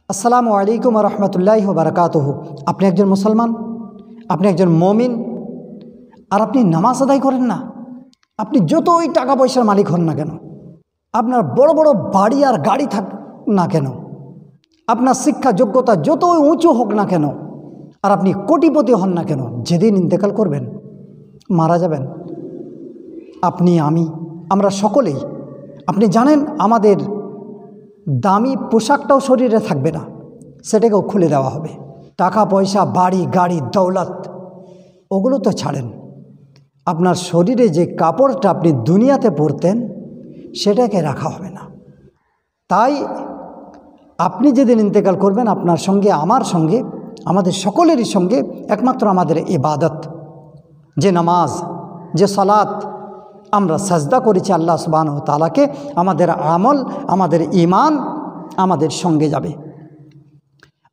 আসসালামু আলাইকুম রহমতুল্লাহি ওয়া বারাকাতুহু। আপনি একজন মুসলমান, আপনি একজন মুমিন, আর আপনি নামাজ আদায় করেন না। আপনি যতই টাকা পয়সার মালিক হন না কেন, আপনার বড় বড় বাড়ি আর গাড়ি থাক না কেন, আপনার শিক্ষা যোগ্যতা যতই উঁচু হোক না কেন, আর আপনি কোটিপতি হন না কেন, যেদিন ইন্তেকাল করবেন, মারা যাবেন, আপনি আমরা সকলেই, আপনি জানেন আমাদের দামি পোশাকটাও শরীরে থাকবে না, সেটাকেও খুলে দেওয়া হবে। টাকা পয়সা, বাড়ি গাড়ি দৌলত ওগুলো তো ছাড়েন, আপনার শরীরে যে কাপড়টা আপনি দুনিয়াতে পরতেন সেটাকে রাখা হবে না। তাই আপনি যেদিন ইন্তেকাল করবেন, আপনার সঙ্গে আমার সঙ্গে, আমাদের সকলেরই সঙ্গে একমাত্র আমাদের ইবাদত, যে নামাজ, যে সালাত, আমরা সাজদা করেছি আল্লাহ সুবহানাহু ওয়া তাআলাকে, আমাদের আমল, আমাদের ঈমান আমাদের সঙ্গে যাবে।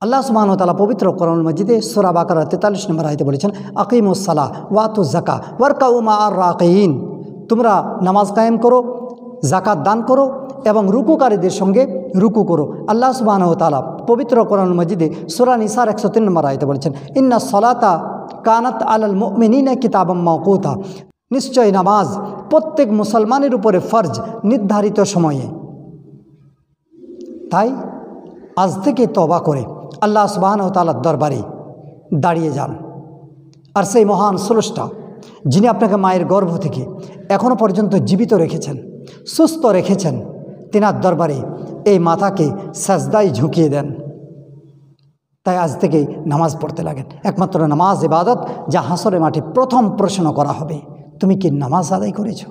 আল্লাহ সুবহানাহু ওয়া তাআলা পবিত্র কোরআনুল মাজিদে সূরা বাকারা 43 নম্বর আয়াতে বলেছেন, আকিমুস সালাহ ওয়াতুজ যাকাহ ওয়ারকাউ মা'আর রাকিঈন, তোমরা নামাজ কায়েম করো, যাকাত দান করো এবং রুকুকারীদের সঙ্গে রুকু করো। আল্লাহ সুবহানাহু ওয়া তাআলা পবিত্র কোরআনুল মাজিদে সূরা নিসার 103 নম্বর আয়াতে বলেছেন, ইন্নাস সালাতা কানাত আলাল মুমিনিনা কিতাবাম মাওকুতা, নিশ্চয় নামাজ প্রত্যেক মুসলমানের উপরে ফরজ, নির্ধারিত সময়ে। তাই আজ থেকে তওবা করে আল্লাহ সুবহানাহু ওয়া তাআলার দরবারে দাঁড়িয়ে যান। আর সেই মহান স্রষ্টা, যিনি আপনাকে মায়ের গর্ভ থেকে এখনও পর্যন্ত জীবিত রেখেছেন, সুস্থ রেখেছেন, তিনার দরবারে এই মাথাকে সাজদায় ঝুঁকিয়ে দেন। তাই আজ থেকে নামাজ পড়তে লাগেন। একমাত্র নামাজ ইবাদত, যা হাসরের মাঠে প্রথম প্রশ্ন করা হবে, তুমি কি নামাজ আদায় করেছো?